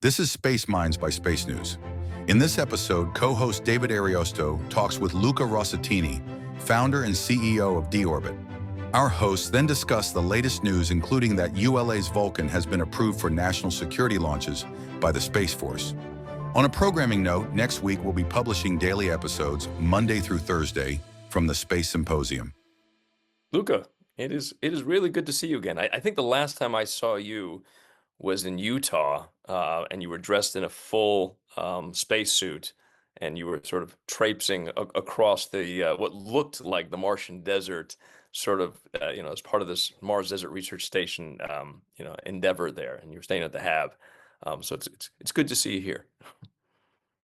This is Space Minds by Space News. In this episode, co-host David Ariosto talks with Luca Rossettini, founder and CEO of D-Orbit. Our hosts then discuss the latest news, including that ULA's Vulcan has been approved for national security launches by the Space Force. On a programming note, next week we'll be publishing daily episodes Monday through Thursday from the Space Symposium. Luca, it is really good to see you again. I think the last time I saw you was in Utah, and you were dressed in a full spacesuit, and you were sort of traipsing across the what looked like the Martian desert, sort of as part of this Mars Desert Research Station endeavor there, and you were staying at the Hab. So it's good to see you here.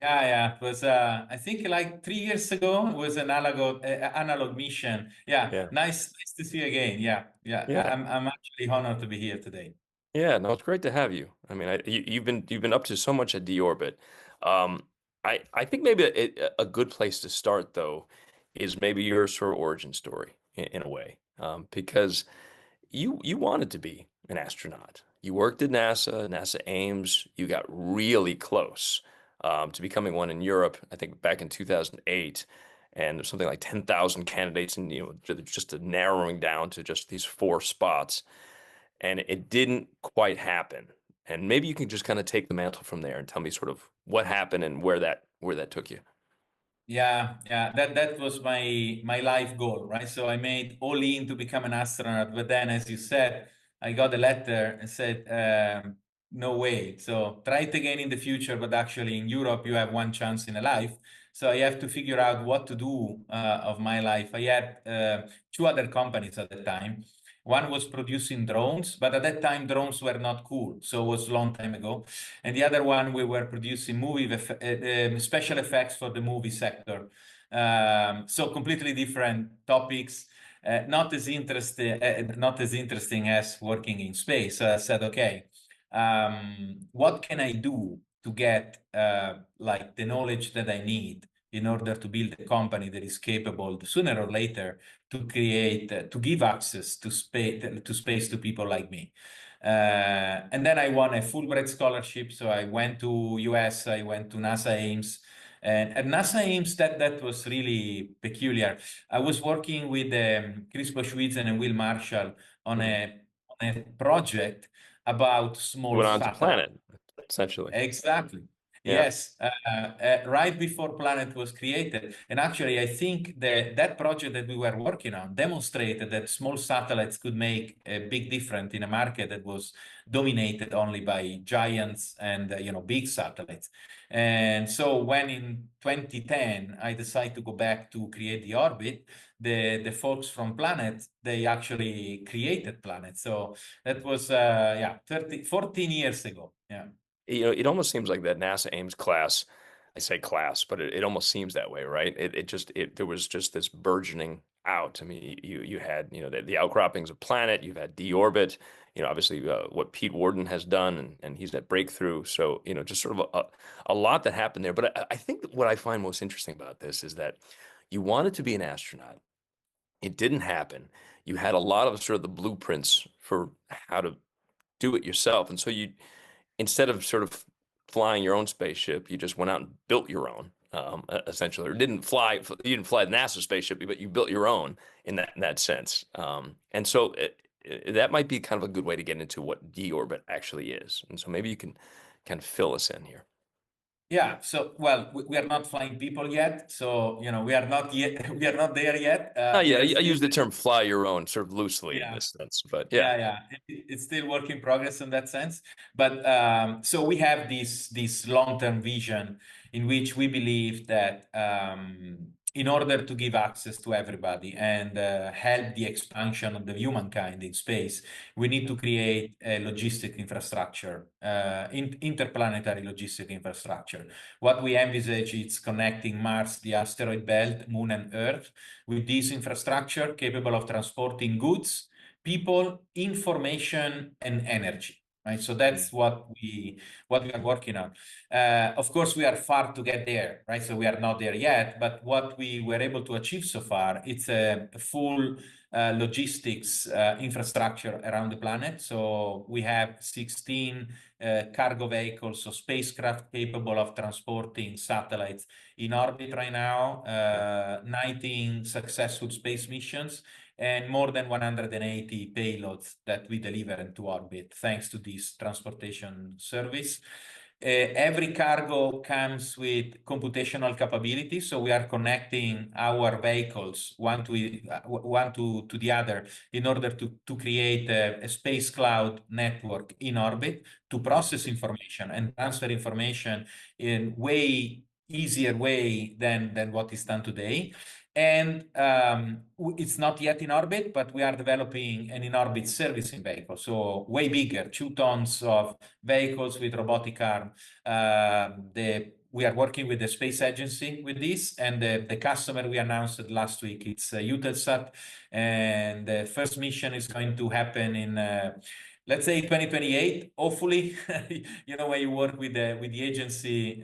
Yeah. It was, I think like 3 years ago, it was an analog mission. Yeah. Nice to see you again. Yeah. Yeah. I'm actually honored to be here today. Yeah, no, it's great to have you. I mean, you've been up to so much at D-Orbit. I think maybe a good place to start though is maybe your sort of origin story in a way, because you wanted to be an astronaut. You worked at NASA Ames. You got really close to becoming one in Europe. I think back in 2008, and there's something like 10,000 candidates, and just a narrowing down to just these 4 spots. And it didn't quite happen. And maybe you can just kind of take the mantle from there and tell me sort of what happened and where that took you. Yeah. That was my life goal, right? So I made all in to become an astronaut, but then, as you said, I got a letter and said, no way. So try it again in the future, but actually in Europe you have one chance in a life. So I have to figure out what to do of my life. I had 2 other companies at the time. One was producing drones, but at that time drones were not cool, so it was a long time ago. And the other one, we were producing special effects for the movie sector. So completely different topics, not as interesting as working in space. So I said, okay, what can I do to get like the knowledge that I need in order to build a company that is capable sooner or later to give access to space to people like me. And then I won a Fulbright scholarship. So I went to US, I went to NASA Ames. And at NASA Ames, that was really peculiar. I was working with Chris Boschwitzen and Will Marshall on a project about small Went on to satellites. Planet, essentially. Exactly. Yeah. Yes, right before Planet was created. And actually, I think that project that we were working on demonstrated that small satellites could make a big difference in a market that was dominated only by giants and big satellites. And so when in 2010 I decided to go back to create the orbit, the folks from Planet, they actually created Planet. So that was 14 years ago. Yeah. It almost seems like that NASA Ames class, I say class, but it almost seems that way, right? There was just this burgeoning out. I mean, you had, the outcroppings of Planet, you've had D-Orbit, obviously what Pete Worden has done, and he's at Breakthrough. So, just sort of a lot that happened there. But I think what I find most interesting about this is that you wanted to be an astronaut. It didn't happen. You had a lot of sort of the blueprints for how to do it yourself. And so instead of sort of flying your own spaceship, you just went out and built your own, essentially, or you didn't fly the NASA spaceship, but you built your own in that sense. And so that might be kind of a good way to get into what D-Orbit actually is. And so maybe you can kind of fill us in here. Yeah. So, well, we are not flying people yet. So, we are not there yet. I use the term "fly your own" sort of loosely in this sense, but yeah. It's still work in progress in that sense. But so we have this long-term vision in which we believe that in order to give access to everybody and help the expansion of the humankind in space, we need to create a logistic infrastructure, interplanetary logistic infrastructure. What we envisage is connecting Mars, the asteroid belt, Moon, and Earth with this infrastructure capable of transporting goods, people, information, and energy. Right, so that's what we are working on. Of course, we are far to get there, right? So we are not there yet, but what we were able to achieve so far, it's a full logistics infrastructure around the planet. So we have 16 cargo vehicles, so spacecraft capable of transporting satellites in orbit right now, 19 successful space missions, and more than 180 payloads that we deliver into orbit thanks to this transportation service. Every cargo comes with computational capability, so we are connecting our vehicles one to the other in order to create a space cloud network in orbit to process information and transfer information in way easier way than what is done today. And it's not yet in orbit, but we are developing an in-orbit servicing vehicle, so way bigger, 2 tons of vehicles with robotic arm. We are working with the space agency with this, and the customer we announced last week, it's Eutelsat, and the first mission is going to happen in let's say 2028, hopefully. You know, when you work with the agency,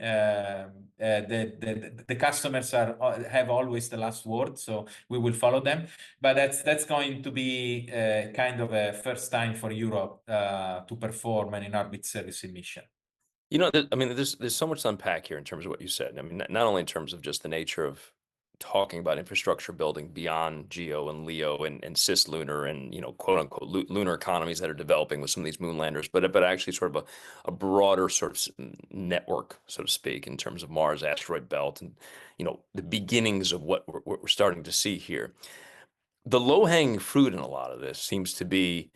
the customers have always the last word, so we will follow them. But that's going to be kind of a first time for Europe to perform an in-orbit servicing mission. You know, I mean, there's so much to unpack here in terms of what you said. I mean, not only in terms of just the nature of talking about infrastructure building beyond GEO and LEO and cislunar and, you know, quote unquote lunar economies that are developing with some of these moon landers, but actually sort of a broader sort of network, so to speak, in terms of Mars asteroid belt and, you know, the beginnings of what we're starting to see here. The low-hanging fruit in a lot of this seems to be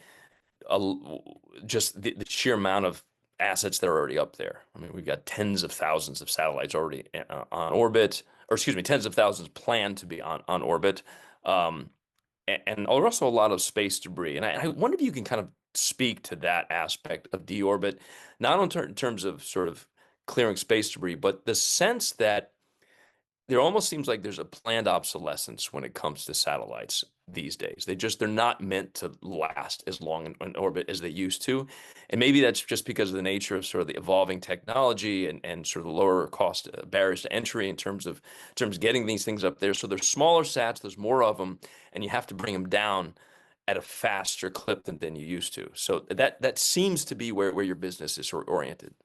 just the sheer amount of assets that are already up there. I mean, we've got tens of thousands of satellites already on orbit, or excuse me, tens of thousands planned to be on orbit, and also a lot of space debris. And I wonder if you can kind of speak to that aspect of deorbit, not in terms of sort of clearing space debris, but the sense that there almost seems like there's a planned obsolescence when it comes to satellites these days. They're not meant to last as long in orbit as they used to. And maybe that's just because of the nature of sort of the evolving technology and sort of the lower cost barriers to entry in terms of getting these things up there. So there's smaller sats, there's more of them, and you have to bring them down at a faster clip than you used to. So that seems to be where your business is oriented.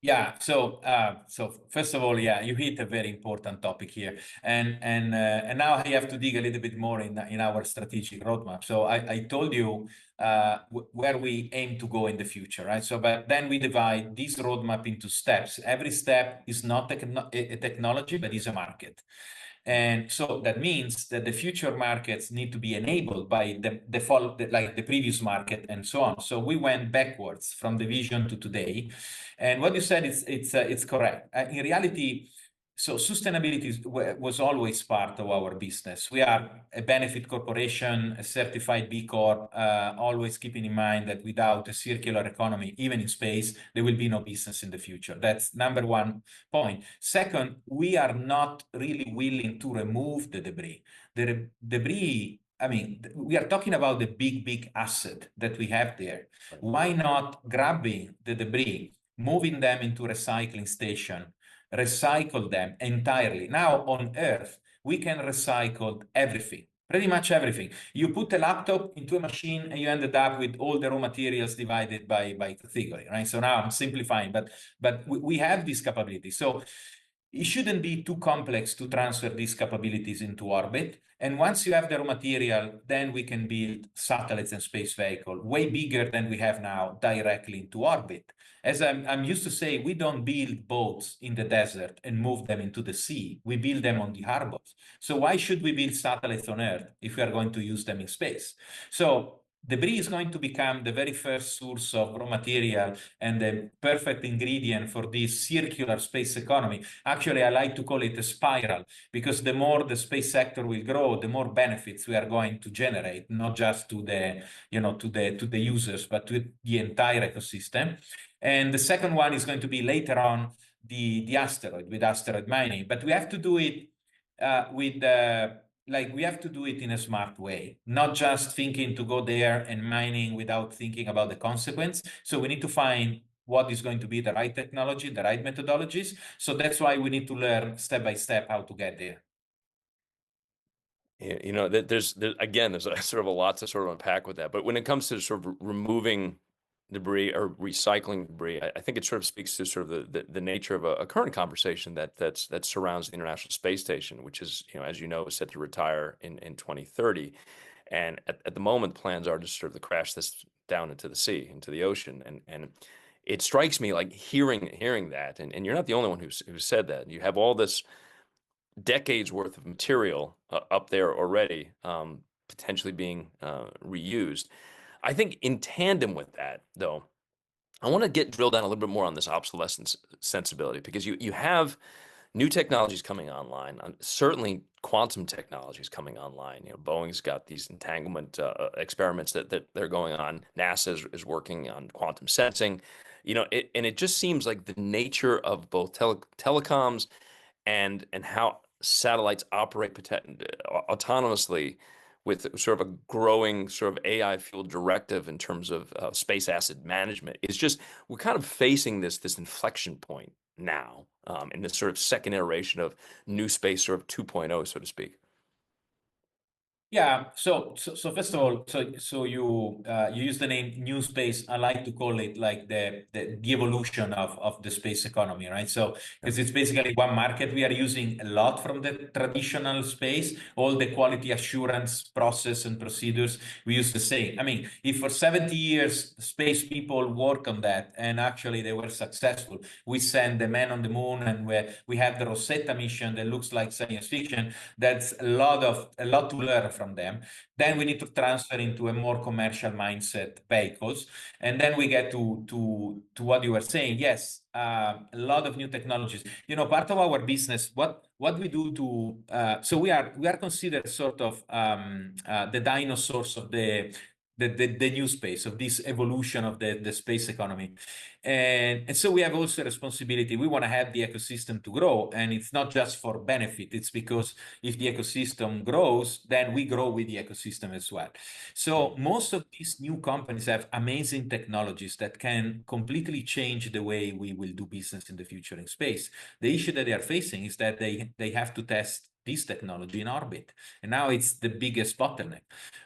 Yeah, so first of all, yeah, you hit a very important topic here, and now I have to dig a little bit more in our strategic roadmap. So I told you where we aim to go in the future, right? So, but then we divide this roadmap into steps. Every step is not a technology, but is a market. And so that means that the future markets need to be enabled by the default, like the previous market and so on. So we went backwards from the vision to today. And what you said is it's correct. In reality, so sustainability was always part of our business. We are a benefit corporation, a certified B Corp, always keeping in mind that without a circular economy, even in space, there will be no business in the future. That's number one point. Second, we are not really willing to remove the debris. The debris, I mean, we are talking about the big asset that we have there. Why not grabbing the debris, moving them into recycling station, recycle them entirely? Now on Earth, we can recycle everything, pretty much everything. You put a laptop into a machine and you ended up with all the raw materials divided by category, right? So now I'm simplifying, but we have this capability. So it shouldn't be too complex to transfer these capabilities into orbit. And once you have the raw material, then we can build satellites and space vehicle way bigger than we have now directly into orbit. As I'm used to say, we don't build boats in the desert and move them into the sea. We build them on the harbors. So why should we build satellites on Earth if we are going to use them in space? So debris is going to become the very first source of raw material and the perfect ingredient for this circular space economy. Actually, I like to call it a spiral, because the more the space sector will grow, the more benefits we are going to generate, not just to the, you know, to the users, but to the entire ecosystem. And the second one is going to be later on the asteroid, with asteroid mining. But we have to do it we have to do it in a smart way, not just thinking to go there and mining without thinking about the consequence. So we need to find what is going to be the right technology, the right methodologies. So that's why we need to learn step by step how to get there. You know, there's a sort of a lot to sort of unpack with that. But when it comes to sort of removing debris or recycling debris, I think it sort of speaks to sort of the nature of a current conversation that surrounds the International Space Station, which is, as you know, is set to retire in 2030. And at the moment, plans are to sort of crash this down into the sea, into the ocean. And it strikes me like hearing that, and you're not the only one who said that. You have all this decades worth of material up there already, potentially being reused. I think in tandem with that, though, I want to drill down a little bit more on this obsolescence sensibility, because you have new technologies coming online, certainly quantum technologies coming online. Boeing's got these entanglement experiments that they're going on. NASA is working on quantum sensing. And it just seems like the nature of both telecoms and how satellites operate autonomously with sort of a growing sort of AI fueled directive in terms of space asset management is just, we're kind of facing this inflection point now, in this sort of second iteration of NewSpace sort of 2.0, so to speak. Yeah. So first of all, so you use the name NewSpace. I like to call it like the evolution of the space economy, right? So because it's basically one market. We are using a lot from the traditional space, all the quality assurance process and procedures. We use the same. I mean, if for 70 years space people work on that and actually they were successful, we send the man on the moon, and we have the Rosetta mission that looks like science fiction. That's a lot to learn from them. Then we need to transfer into a more commercial mindset vehicles, and then we get to what you were saying. Yes, a lot of new technologies. Part of our business, what we do so we are considered sort of the dinosaurs of the new space, of this evolution of the space economy. And so we have also a responsibility. We want to have the ecosystem to grow, and it's not just for benefit. It's because if the ecosystem grows, then we grow with the ecosystem as well. So most of these new companies have amazing technologies that can completely change the way we will do business in the future in space. The issue that they are facing is that they have to test this technology in orbit, and now it's the biggest bottleneck.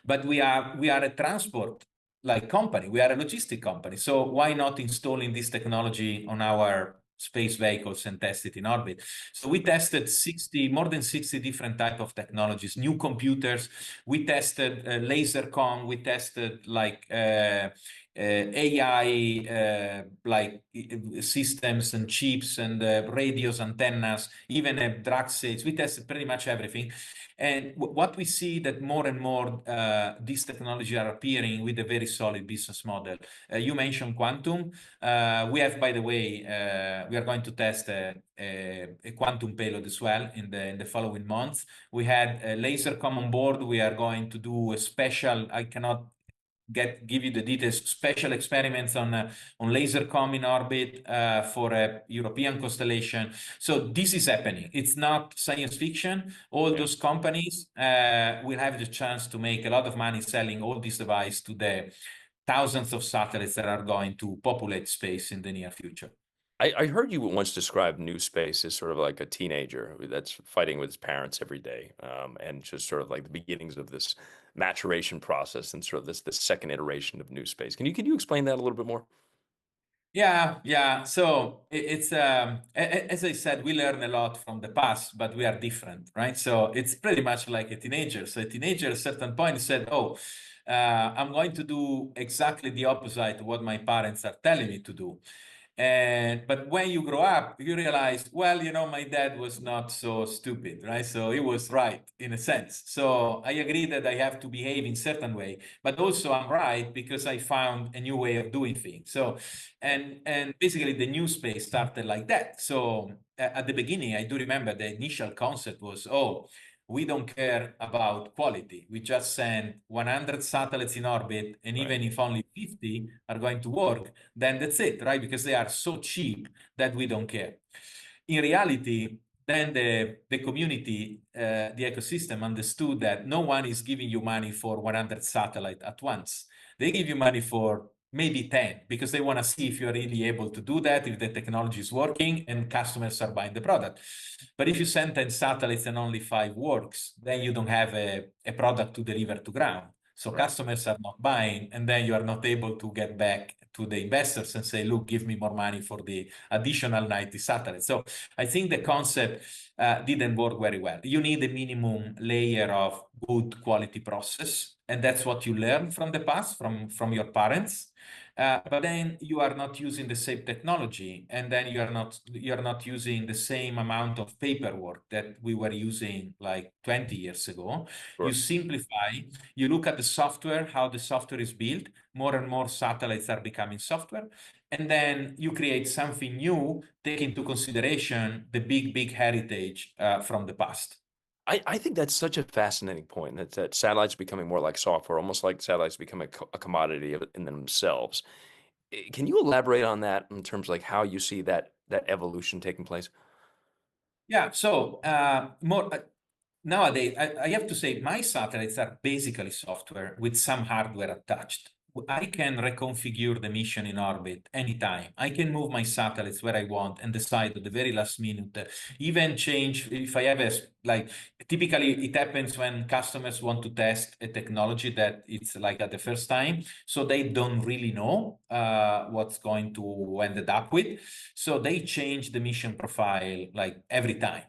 But we are a transport company. We are a logistic company. So why not installing this technology on our space vehicles and test it in orbit? So we tested more than 60 different type of technologies, new computers. We tested laser comm. We tested AI systems and chips and radios, antennas, even drug sales. We tested pretty much everything. And what we see that more and more these technologies are appearing with a very solid business model. You mentioned quantum. We have, by the way, we are going to test a quantum payload as well in the following months. We had a laser comm on board. We are going to do a special, I cannot give you the details, special experiments on laser comm in orbit for a European constellation. So this is happening. It's not science fiction. All those companies will have the chance to make a lot of money selling all these devices to the thousands of satellites that are going to populate space in the near future. I heard you once describe NewSpace as sort of like a teenager that's fighting with his parents every day, and just sort of like the beginnings of this maturation process and sort of this second iteration of NewSpace. Can you explain that a little bit more? Yeah. So it's as I said, we learn a lot from the past, but we are different, right? So it's pretty much like a teenager. So a teenager at a certain point said, "Oh, I'm going to do exactly the opposite of what my parents are telling me to do." But when you grow up, you realize, well, my dad was not so stupid, right? So he was right in a sense. So I agree that I have to behave in certain way, but also I'm right because I found a new way of doing things. So, and basically the NewSpace started like that. So at the beginning, I do remember the initial concept was, we don't care about quality. We just send 100 satellites in orbit, and even if only 50 are going to work, then that's it, right? Because they are so cheap that we don't care. In reality, then the community, the ecosystem understood that no one is giving you money for 100 satellites at once. They give you money for maybe 10 because they want to see if you're really able to do that, if the technology is working and customers are buying the product. But if you send 10 satellites and only 5 works, then you don't have a product to deliver to ground. So customers are not buying, and then you are not able to get back to the investors and say, look, give me more money for the additional 90 satellites. So I think the concept didn't work very well. You need a minimum layer of good quality process, and that's what you learn from the past, from your parents. But then you are not using the same technology, and then you're not using the same amount of paperwork that we were using like 20 years ago. Sure. You simplify, you look at the software, how the software is built. More and more satellites are becoming software. And then you create something new, take into consideration the big heritage from the past. I think that's such a fascinating point, that satellites becoming more like software, almost like satellites become a commodity in themselves. Can you elaborate on that in terms of like how you see that evolution taking place? Yeah, so more nowadays, I have to say my satellites are basically software with some hardware attached. I can reconfigure the mission in orbit anytime. I can move my satellites where I want and decide at the very last minute, even change if I have like, typically it happens when customers want to test a technology that it's like at the first time. So they don't really know what's going to end up with. So they change the mission profile like every time.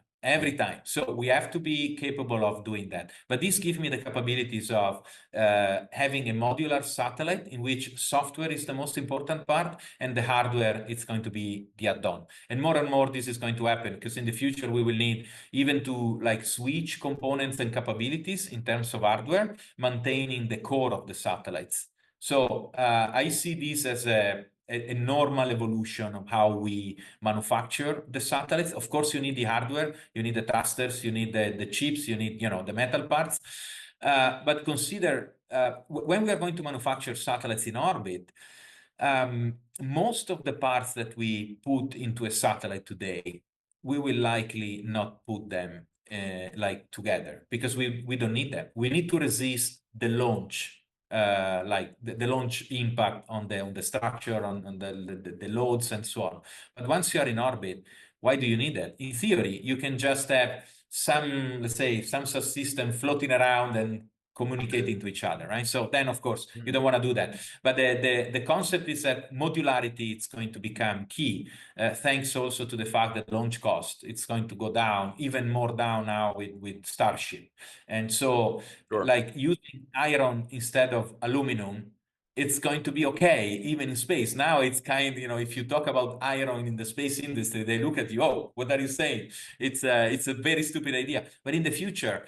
So we have to be capable of doing that. But this gives me the capabilities of having a modular satellite in which software is the most important part and the hardware is going to be the add-on. And more this is going to happen because in the future we will need even to like switch components and capabilities in terms of hardware, maintaining the core of the satellites. So I see this as a normal evolution of how we manufacture the satellites. Of course, you need the hardware, you need the thrusters, you need the chips, you need the metal parts. But consider when we are going to manufacture satellites in orbit, most of the parts that we put into a satellite today, we will likely not put them like together because we don't need them. We need to resist the launch. Like the launch impact on the structure, on the loads and so on. But once you are in orbit, why do you need that? In theory, you can just have some, let's say, some subsystem floating around and communicating to each other, right? So then, of course, you don't want to do that. But the concept is that modularity is going to become key, thanks also to the fact that launch cost, it's going to go down, even more down now with Starship. And so, Sure. like using iron instead of aluminum, it's going to be okay, even in space. Now it's kind, if you talk about iron in the space industry, they look at you, oh, what are you saying? It's a very stupid idea. But in the future,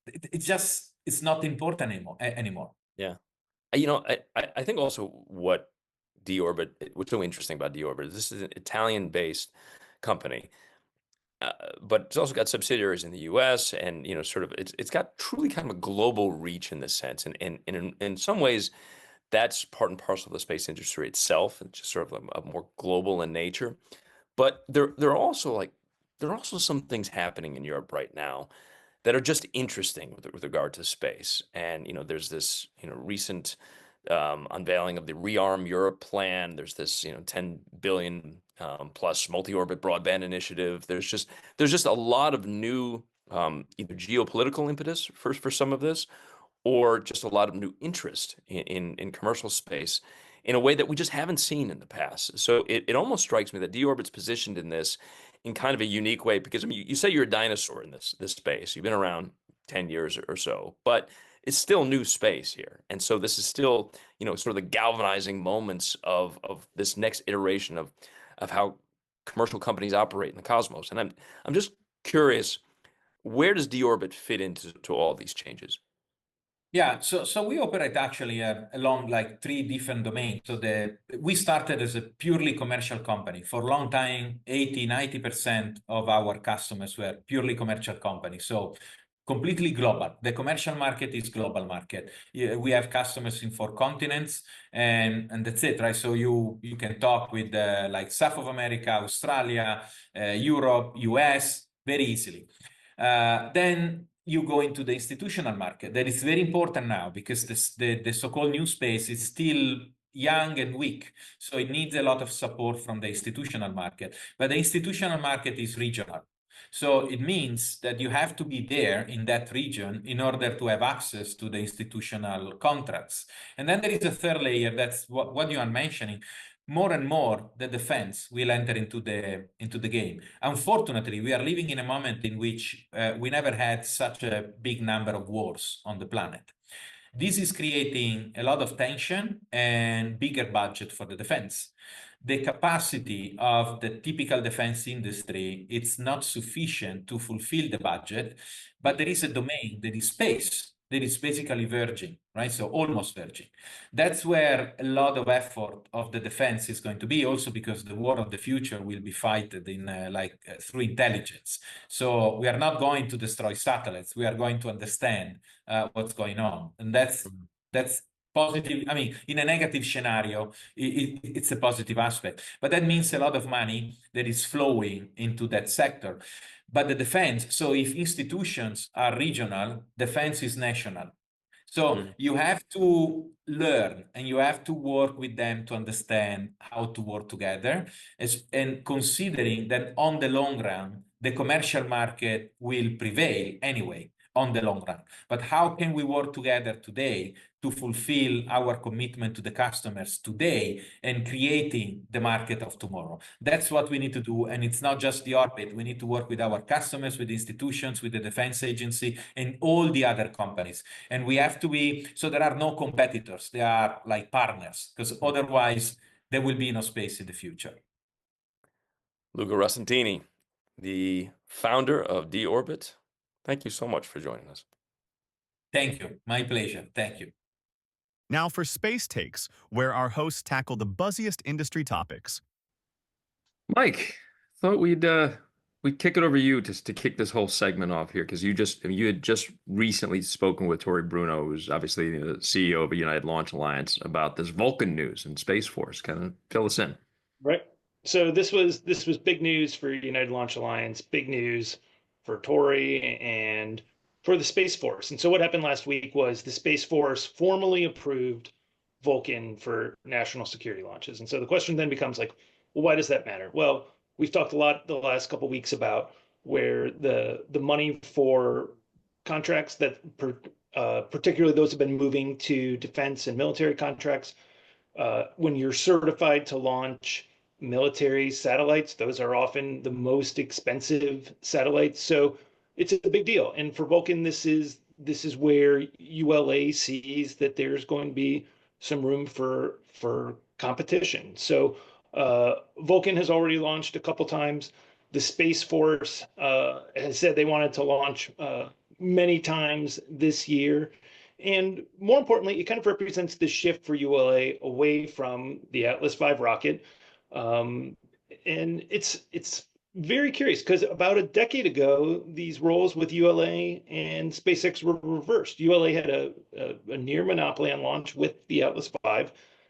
it's not important anymore. Yeah. I think also what what's so interesting about D-Orbit is this is an Italian-based company, but it's also got subsidiaries in the U.S. and sort of it's got truly kind of a global reach in this sense, and in some ways that's part and parcel of the space industry itself. It's just sort of a more global in nature. But there are also some things happening in Europe right now that are just interesting with regard to space. And there's this recent unveiling of the Rearm Europe plan. There's this 10 billion plus multi-orbit broadband initiative. There's just a lot of new either geopolitical impetus for some of this, or just a lot of new interest in commercial space in a way that we just haven't seen in the past. So it almost strikes me that D-Orbit's positioned in this in kind of a unique way, because I mean, you say you're a dinosaur in this space. You've been around 10 years or so, but it's still new space here. And so this is still, sort of the galvanizing moments of this next iteration of how commercial companies operate in the cosmos. And I'm just curious, where does D-Orbit fit into all these changes? Yeah, so we operate actually along like 3 different domains. So we started as a purely commercial company. For a long time, 80-90% of our customers were purely commercial companies. So completely global. The commercial market is global market. We have customers in 4 continents, and that's it, right? So you can talk with like South of America, Australia, Europe, US, very easily. Then you go into the institutional market. That is very important now because the so-called NewSpace is still young and weak. So it needs a lot of support from the institutional market. But the institutional market is regional. So it means that you have to be there in that region in order to have access to the institutional contracts. And then there is a third layer, that's what you are mentioning. More and more, the defense will enter into the game. Unfortunately, we are living in a moment in which we never had such a big number of wars on the planet. This is creating a lot of tension and bigger budget for the defense. The capacity of the typical defense industry, it's not sufficient to fulfill the budget, but there is a domain that is space, that is basically virgin, right? So almost virgin. That's where a lot of effort of the defense is going to be, also because the war of the future will be fighted in through intelligence. So we are not going to destroy satellites. We are going to understand what's going on, and that's positive. I mean, in a negative scenario, it's a positive aspect, but that means a lot of money that is flowing into that sector. But the defense, so if institutions are regional, defense is national. So you have to learn and you have to work with them to understand how to work together, and considering that on the long run, the commercial market will prevail anyway on the long run. But how can we work together today to fulfill our commitment to the customers today and creating the market of tomorrow? That's what we need to do. And it's not just the orbit. We need to work with our customers, with institutions, with the defense agency, and all the other companies. And we have to be, so there are no competitors. They are like partners, because otherwise there will be no space in the future. Luca Rossettini, the founder of D-Orbit, thank you so much for joining us. Thank you. My pleasure. Thank you. Now for Space Takes, where our hosts tackle the buzziest industry topics. Mike, thought we'd kick it over to you just to kick this whole segment off here, because you had just recently spoken with Tori Bruno, who's obviously the CEO of a United Launch Alliance, about this Vulcan news and Space Force. Kind of fill us in. Right. So this was big news for United Launch Alliance, big news for Tori and for the Space Force. And so what happened last week was the Space Force formally approved Vulcan for national security launches. And so the question then becomes like, well, why does that matter? Well, we've talked a lot the last couple of weeks about where the money for contracts that particularly those have been moving to defense and military contracts, when you're certified to launch military satellites, those are often the most expensive satellites. So it's a big deal. And for Vulcan, this is where ULA sees that there's going to be some room for competition. So Vulcan has already launched a couple times. The Space Force has said they wanted to launch many times this year. And more importantly, it kind of represents the shift for ULA away from the Atlas V rocket. And it's very curious, because about a decade ago, these roles with ULA and SpaceX were reversed. ULA had a near monopoly on launch with the Atlas V.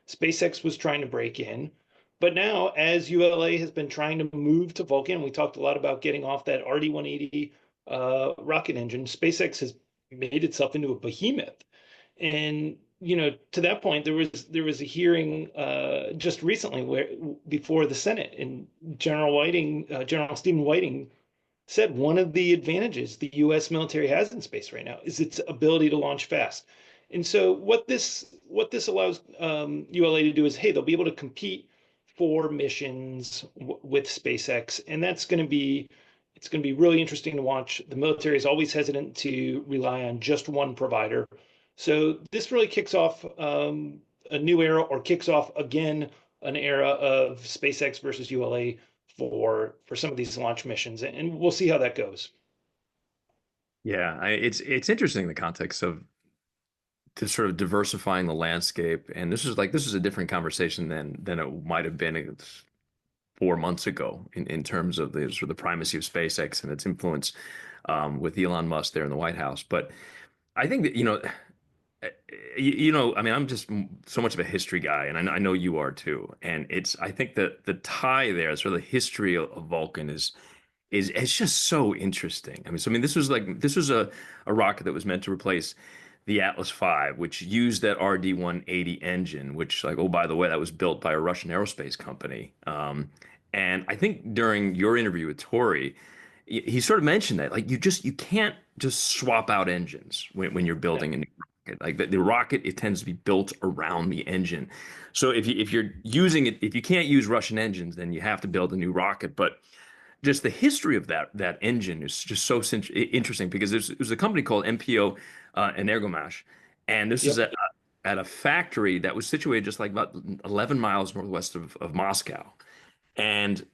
SpaceX was trying to break in. But now, as ULA has been trying to move to Vulcan, we talked a lot about getting off that RD-180 rocket engine, SpaceX has made itself into a behemoth. And to that point, there was a hearing just recently before the Senate, and General Stephen Whiting said one of the advantages the U.S. military has in space right now is its ability to launch fast. And so what this allows ULA to do is, hey, they'll be able to compete for missions with SpaceX, and it's going to be really interesting to watch. The military is always hesitant to rely on just one provider. So this really kicks off a new era, or kicks off again an era of SpaceX versus ULA for some of these launch missions, and we'll see how that goes. Yeah, it's interesting in the context of just sort of diversifying the landscape, and this is a different conversation than it might have been 4 months ago in terms of the sort of the primacy of SpaceX and its influence with Elon Musk there in the White House. But I think that I mean, I'm just so much of a history guy, and I know you are too. And I think that the tie there, sort of the history of Vulcan is it's just so interesting. I mean, this was a rocket that was meant to replace the Atlas V, which used that RD-180 engine, which, like, oh, by the way, that was built by a Russian aerospace company. And I think during your interview with Tori, he sort of mentioned that like you can't just swap out engines when you're building a new rocket. Like the rocket, it tends to be built around the engine. So if you're using it, if you can't use Russian engines, then you have to build a new rocket. But just the history of that engine is just so interesting because there's a company called MPO Energomash, and this is at a factory that was situated just like about 11 miles northwest of Moscow. And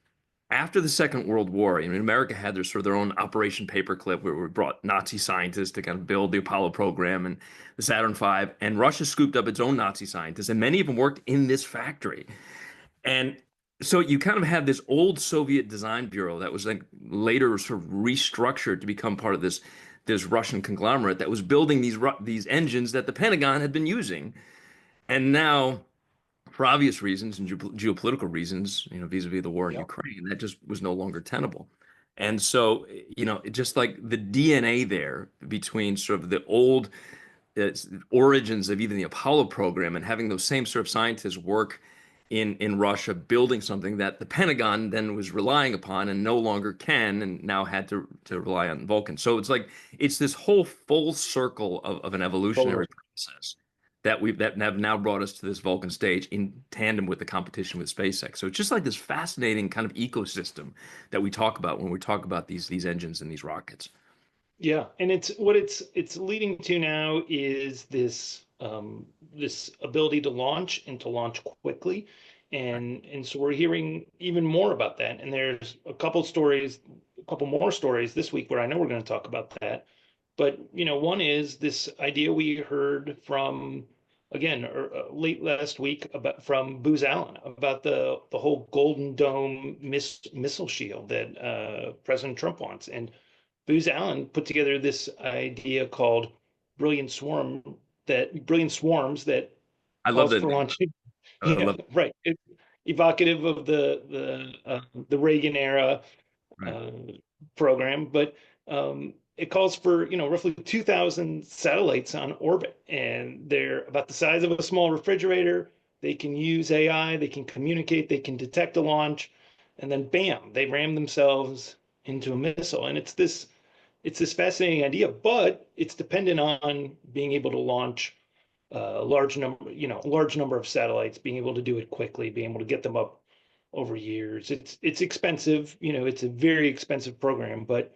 after the Second World War, I mean, America had their sort of their own Operation Paperclip, where we brought Nazi scientists to kind of build the Apollo program and the Saturn V, and Russia scooped up its own Nazi scientists, and many of them worked in this factory. And so you kind of have this old Soviet design bureau that was like later sort of restructured to become part of this Russian conglomerate that was building these engines that the Pentagon had been using, and now, for obvious reasons and geopolitical reasons, vis-a-vis the war in Ukraine, that just was no longer tenable. And so, just like the DNA there between sort of the old origins of even the Apollo program and having those same sort of scientists work in Russia, building something that the Pentagon then was relying upon and no longer can, and now had to rely on Vulcan. So it's this whole full circle of an evolutionary process that have now brought us to this Vulcan stage in tandem with the competition with SpaceX. So it's just like this fascinating kind of ecosystem that we talk about when we talk about these engines and these rockets. Yeah, and it's leading to now is this this ability to launch and to launch quickly, and so we're hearing even more about that. And there's a couple more stories this week where I know we're going to talk about that. But one is this idea we heard from again late last week from Booz Allen about the whole Golden Dome missile shield that President Trump wants. And Booz Allen put together this idea called brilliant swarms that I love calls that for name. launching. I Yeah, love right. It's evocative of the Reagan era right. program, but it calls for roughly 2,000 satellites on orbit, and they're about the size of a small refrigerator. They can use AI, they can communicate, they can detect a launch, and then bam, they ram themselves into a missile. And it's this fascinating idea, but it's dependent on being able to launch a large number of satellites, being able to do it quickly, being able to get them up over years. It's expensive, it's a very expensive program, but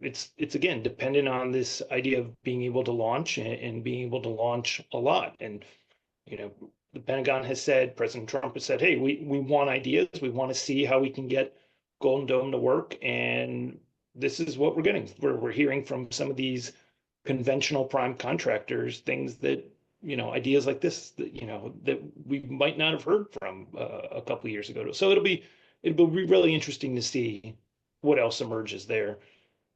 it's again dependent on this idea of being able to launch and being able to launch a lot. And the Pentagon has said, President Trump has said, hey, we want ideas, we want to see how we can get Golden Dome to work, and this is what we're getting. We're hearing from some of these conventional prime contractors things that ideas like this that that we might not have heard from a couple of years ago. So it'll be really interesting to see what else emerges there.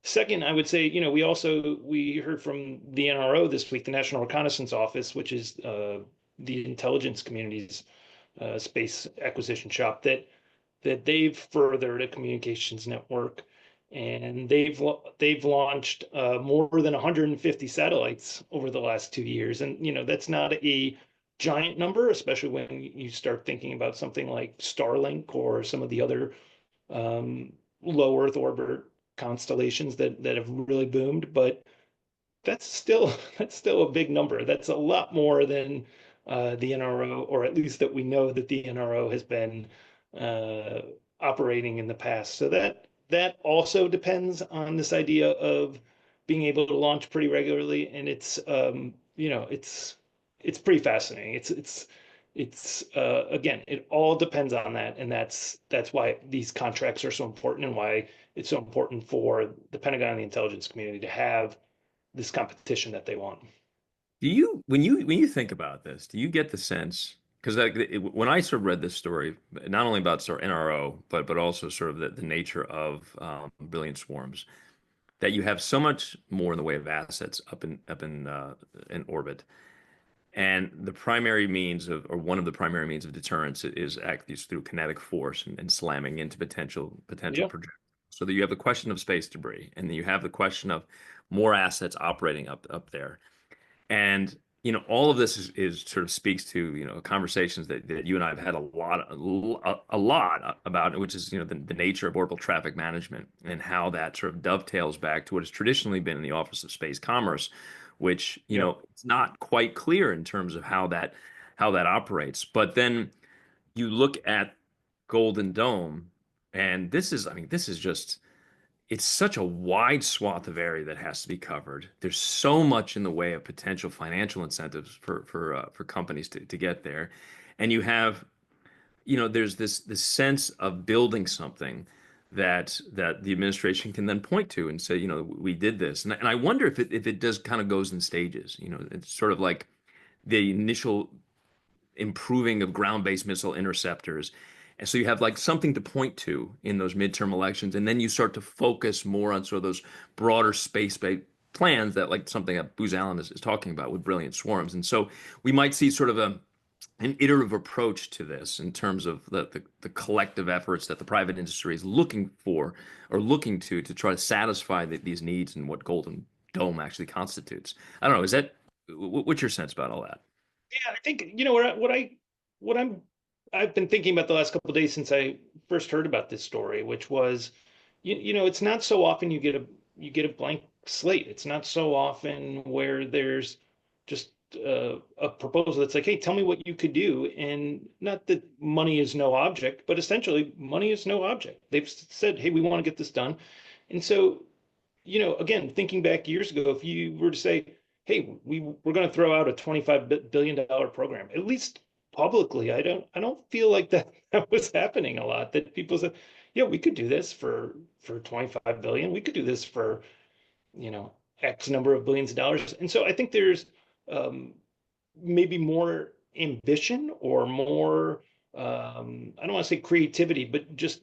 Second, I would say we heard from the NRO this week, the National Reconnaissance Office, which is the intelligence community's space acquisition shop, that they've furthered a communications network, and they've launched more than 150 satellites over the last 2 years. And that's not a giant number, especially when you start thinking about something like Starlink or some of the other low Earth orbit constellations that have really boomed. But that's still a big number. That's a lot more than the NRO, or at least that we know that the NRO has been operating in the past. So that also depends on this idea of being able to launch pretty regularly, and it's it's pretty fascinating. It's again, it all depends on that, and that's why these contracts are so important, and why it's so important for the Pentagon and the intelligence community to have this competition that they want. When you think about this, do you get the sense, because when I sort of read this story, not only about sort of NRO, but also sort of the nature of brilliant swarms, that you have so much more in the way of assets up in orbit, and the primary means of, or one of the primary means of deterrence is through kinetic force and slamming into potential Yeah. projectiles. So that you have the question of space debris, and then you have the question of more assets operating up there. And all of this is sort of speaks to, conversations that you and I have had a lot about, which is, the nature of orbital traffic management and how that sort of dovetails back to what has traditionally been in the Office of Space Commerce, which, it's not quite clear in terms of how that operates. But then you look at Golden Dome, and this is just it's such a wide swath of area that has to be covered. There's so much in the way of potential financial incentives for companies to get there, and you have, there's this sense of building something that the administration can then point to and say, we did this, and I wonder if it does kind of goes in stages. It's sort of like the initial improving of ground-based missile interceptors. And so you have like something to point to in those midterm elections, and then you start to focus more on sort of those broader space-based plans that like something that Booz Allen is talking about with Brilliant Swarms. And so we might see sort of an iterative approach to this in terms of the collective efforts that the private industry is looking for or looking to try to satisfy these needs and what Golden Dome actually constitutes. I don't know. What's your sense about all that? Yeah, I think I've been thinking about the last couple of days since I first heard about this story, which was, it's not so often you get a blank slate. It's not so often where there's just a proposal that's like, hey, tell me what you could do, and not that money is no object, but essentially money is no object. They've said, hey, we want to get this done, and so, again, thinking back years ago, if you were to say, hey, we're going to throw out a $25 billion program, at least publicly, I don't feel like that was happening a lot. That people said, yeah, we could do this for 25 billion. We could do this for, X number of billions of dollars. And so I think there's maybe more ambition or more, I don't want to say creativity, but just,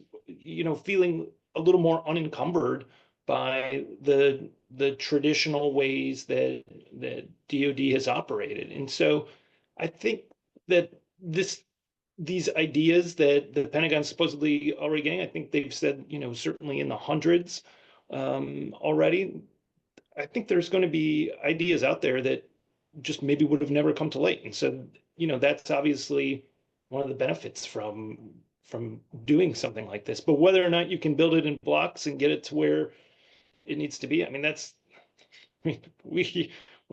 feeling a little more unencumbered by the traditional ways that DoD has operated. And so I think that these ideas that the Pentagon's supposedly already getting, I think they've said, certainly in the hundreds already. I think there's going to be ideas out there that just maybe would have never come to light. And so, that's obviously one of the benefits from doing something like this. But whether or not you can build it in blocks and get it to where it needs to be, we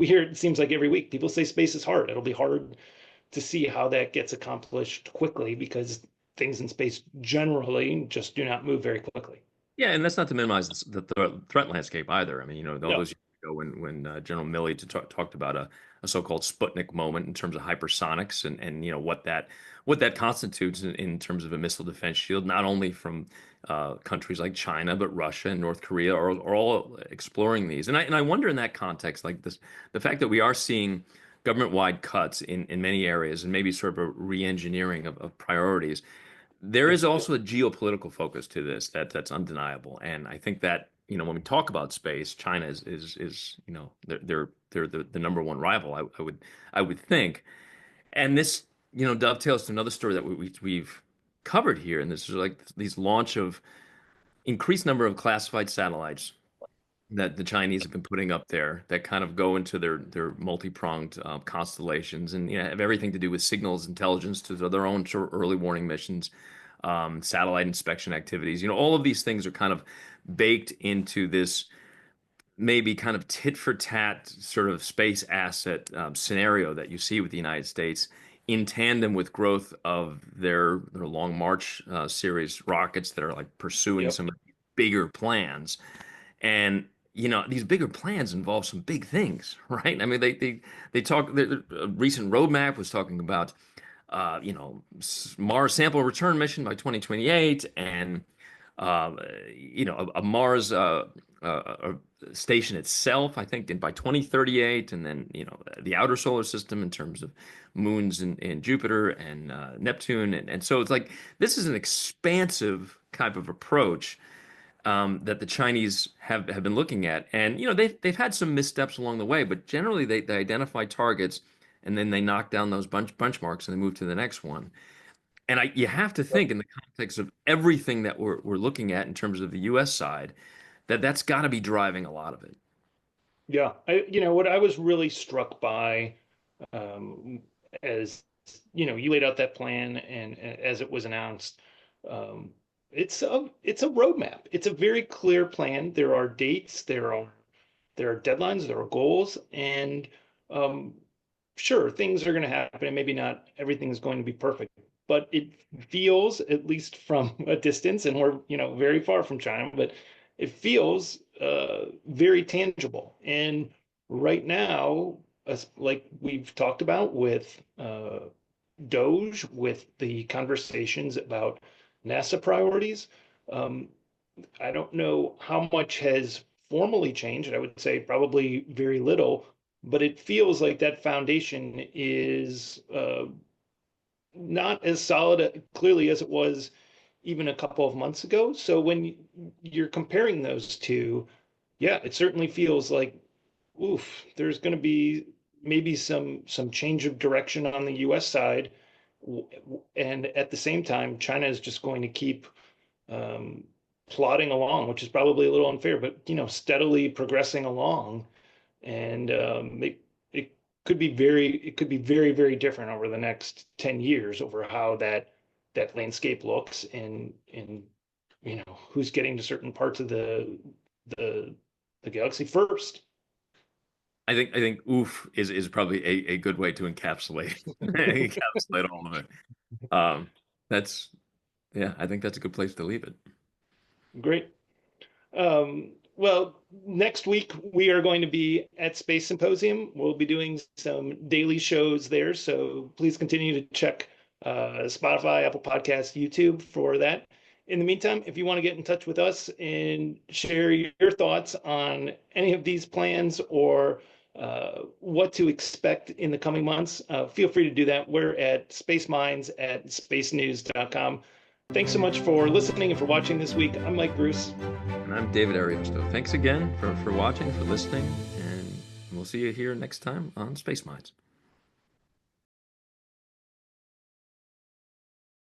hear it seems like every week. People say space is hard. It'll be hard to see how that gets accomplished quickly because things in space generally just do not move very quickly. Yeah, and that's not to minimize the threat landscape either. All No. those years ago when General Milley talked about a so-called Sputnik moment in terms of hypersonics and what that constitutes in terms of a missile defense shield, not only from countries like China, but Russia and North Korea are all exploring these. And I wonder in that context, like this, the fact that we are seeing government-wide cuts in many areas and maybe sort of a re-engineering of priorities. There is also a geopolitical focus to this that's undeniable, and I think that when we talk about space, China is they're the number one rival. I would think, and this dovetails to another story that we've covered here, and this is like these launch of increased number of classified satellites that the Chinese have been putting up there that kind of go into their multi-pronged constellations and have everything to do with signals intelligence to their own sort of early warning missions, satellite inspection activities. All of these things are kind of baked into this maybe kind of tit for tat sort of space asset scenario that you see with the United States in tandem with growth of their Long March series rockets that are like pursuing some bigger plans. And these bigger plans involve some big things, right? They talk. A recent roadmap was talking about, Mars sample return mission by 2028, and a Mars station itself, I think, by 2038, and then the outer solar system in terms of moons in Jupiter and Neptune, and so it's like this is an expansive type of approach that the Chinese have been looking at, and they've had some missteps along the way, but generally they identify targets and then they knock down those benchmarks and they move to the next one. And you have to think in the context of everything that we're looking at in terms of the U.S. side, that's got to be driving a lot of it. Yeah, what I was really struck by as you know, you laid out that plan, and as it was announced, it's a roadmap. It's a very clear plan. There are dates, there are deadlines, there are goals, and sure, things are going to happen, and maybe not everything is going to be perfect, but it feels, at least from a distance, and we're, you know, very far from China, but it feels very tangible. And right now, like we've talked about with Doge, with the conversations about NASA priorities, um, I don't know how much has formally changed. I would say probably very little, but it feels like that foundation is not as solid clearly as it was even a couple of months ago. So when you're comparing those two, yeah, it certainly feels like, oof, there's going to be maybe some change of direction on the US side. And at the same time, China is just going to keep um, plodding along, which is probably a little unfair, but you know, steadily progressing along. And it could be very, very different over the next 10 years over how that landscape looks, and you know, who's getting to certain parts of the galaxy first. I think oof is probably a good way to encapsulate encapsulate all of it. That's yeah, I think that's a good place to leave it. Great. Well, next week we are going to be at Space Symposium. We'll be doing some daily shows there, so please continue to check Spotify, Apple Podcasts, YouTube for that. In the meantime, if you want to get in touch with us and share your thoughts on any of these plans, or what to expect in the coming months, feel free to do that. We're at spaceminds@spacenews.com. Thanks so much for listening and for watching this week. I'm Mike Bruce. And I'm David Ariosto. Thanks again for watching, for listening, and we'll see you here next time on Space Minds.